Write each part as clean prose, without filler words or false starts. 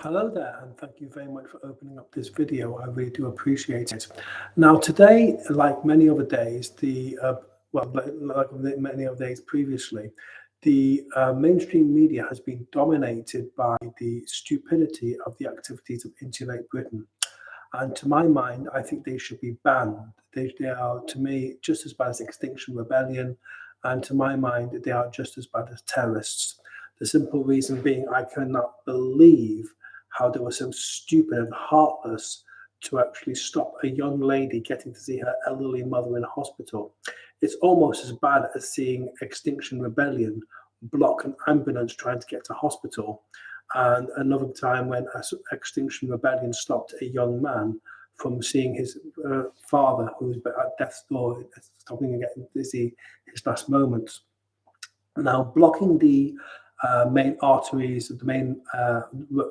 Hello there, and thank you very much for opening up this video. I really do appreciate it. Now, today, like many other days, many other days previously, the mainstream media has been dominated by the stupidity of the activities of Insulate Britain. And to my mind, I think they should be banned. They are, to me, just as bad as Extinction Rebellion, and to my mind, they are just as bad as terrorists. The simple reason being, I cannot believe how they were so stupid and heartless to actually stop a young lady getting to see her elderly mother in a hospital. It's almost as bad as seeing Extinction Rebellion block an ambulance trying to get to hospital, and another time when Extinction Rebellion stopped a young man from seeing his father, who was at death's door, stopping and getting to see his last moments. Now, blocking the main arteries, the main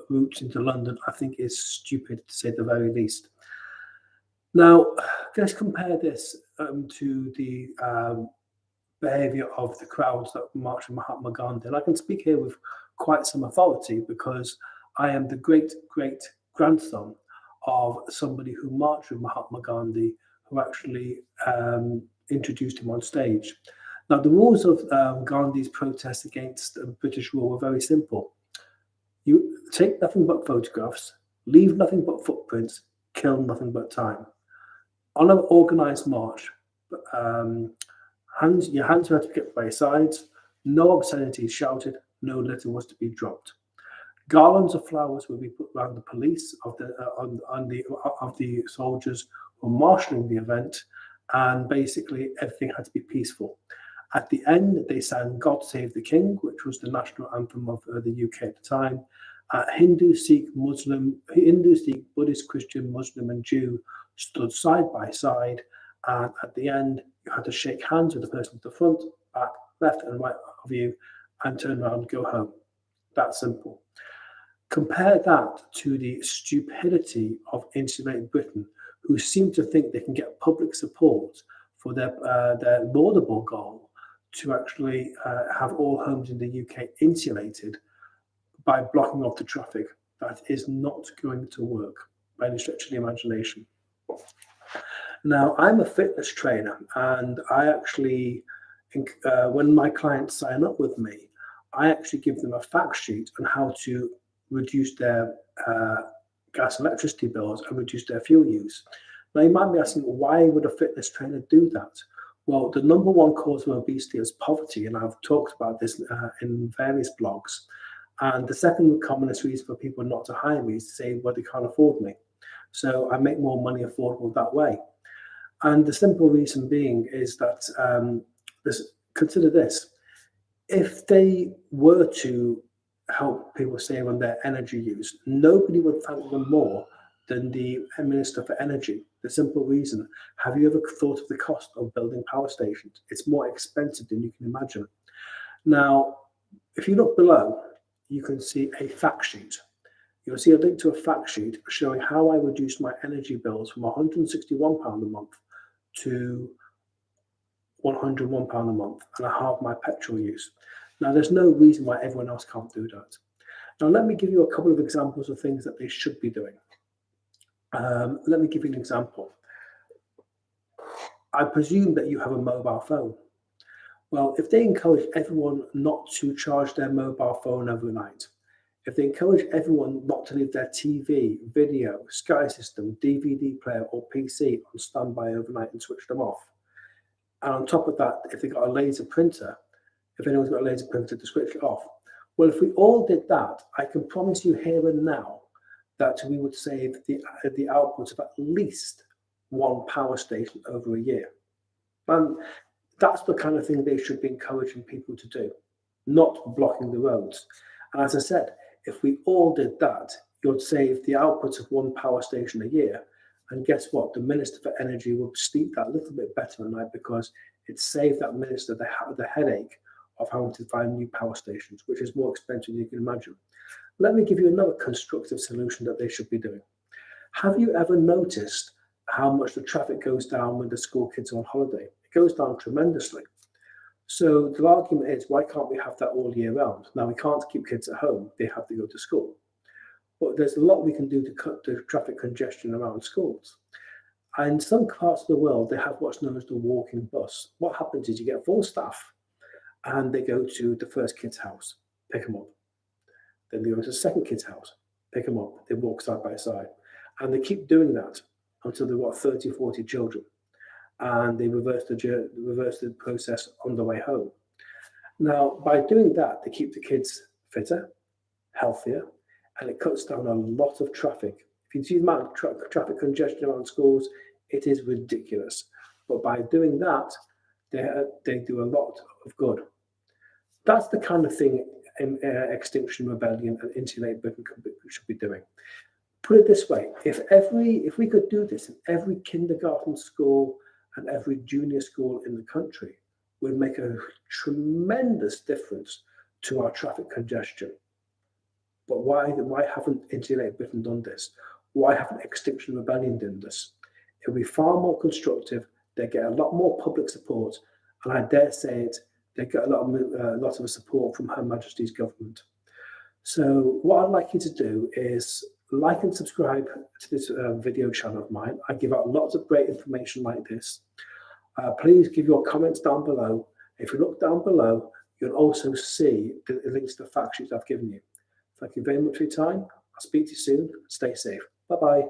routes into London, I think is stupid to say the very least. Now, let's compare this to the behaviour of the crowds that marched with Mahatma Gandhi. And I can speak here with quite some authority because I am the great-great-grandson of somebody who marched with Mahatma Gandhi, who actually introduced him on stage. Now, the rules of Gandhi's protest against British rule were very simple. You take nothing but photographs, leave nothing but footprints, kill nothing but time. On an organised march, your hands were to be kept by your sides, no obscenities shouted, no litter was to be dropped. Garlands of flowers would be put around the police of the soldiers who were marshalling the event, and basically everything had to be peaceful. At the end, they sang God Save the King, which was the national anthem of the UK at the time. Hindu, Sikh, Buddhist, Christian, Muslim, and Jew stood side by side. And at the end, you had to shake hands with the person at the front, back, left, and right of you, and turn around and go home. That simple. Compare that to the stupidity of Insulate Britain, who seem to think they can get public support for their laudable goal to actually have all homes in the UK insulated by blocking off the traffic. That is not going to work by any stretch of the imagination. Now, I'm a fitness trainer, and I actually, when my clients sign up with me, I actually give them a fact sheet on how to reduce their gas and electricity bills and reduce their fuel use. Now, you might be asking, why would a fitness trainer do that? Well, the number one cause of obesity is poverty, and I've talked about this in various blogs. And the second commonest reason for people not to hire me is to say, well, they can't afford me. So I make more money affordable that way. And the simple reason being is that, consider this, if they were to help people save on their energy use, nobody would thank them more than the Minister for Energy. The simple reason, have you ever thought of the cost of building power stations? It's more expensive than you can imagine. Now, if you look below, you can see a fact sheet. You'll see a link to a fact sheet showing how I reduced my energy bills from £161 a month to £101 a month, and I halved my petrol use. Now, there's no reason why everyone else can't do that. Now, let me give you a couple of examples of things that they should be doing. Let me give you an example. I presume that you have a mobile phone. Well, if they encourage everyone not to charge their mobile phone overnight, if they encourage everyone not to leave their TV, video, Sky system, DVD player, or PC on standby overnight and switch them off, and on top of that, if they got a laser printer, if anyone's got a laser printer to switch it off, well, if we all did that, I can promise you here and now that we would save the output of at least one power station over a year. And that's the kind of thing they should be encouraging people to do, not blocking the roads. And as I said, if we all did that, you'd save the output of one power station a year. And guess what? The Minister for Energy will sleep that little bit better at night because it saved that minister the headache of having to find new power stations, which is more expensive than you can imagine. Let me give you another constructive solution that they should be doing. Have you ever noticed how much the traffic goes down when the school kids are on holiday? It goes down tremendously. So the argument is, why can't we have that all year round? Now, we can't keep kids at home. They have to go to school. but there's a lot we can do to cut the traffic congestion around schools. And in some parts of the world, they have what's known as the walking bus. What happens is you get 4 staff and they go to the first kid's house, pick them up. Then they go to the second kid's house, pick them up. They walk side by side. And they keep doing that until they've got 30, 40 children. And they reverse the process on the way home. Now, by doing that, they keep the kids fitter, healthier, and it cuts down a lot of traffic. If you see the amount of traffic congestion around schools, it is ridiculous. But by doing that, they do a lot of good. That's the kind of thing Extinction Rebellion and Insulate Britain should be doing. Put it this way: if we could do this in every kindergarten school and every junior school in the country, we'd make a tremendous difference to our traffic congestion. But why haven't Insulate Britain done this? Why haven't Extinction Rebellion done this? It would be far more constructive. They get a lot more public support, and I dare say it, they get a lot of support from Her Majesty's government. So what I'd like you to do is like and subscribe to this video channel of mine. I give out lots of great information like this. Please give your comments down below. If you look down below, you'll also see the links to the fact sheets I've given you. Thank you very much for your time. I'll speak to you soon. Stay safe. Bye-bye.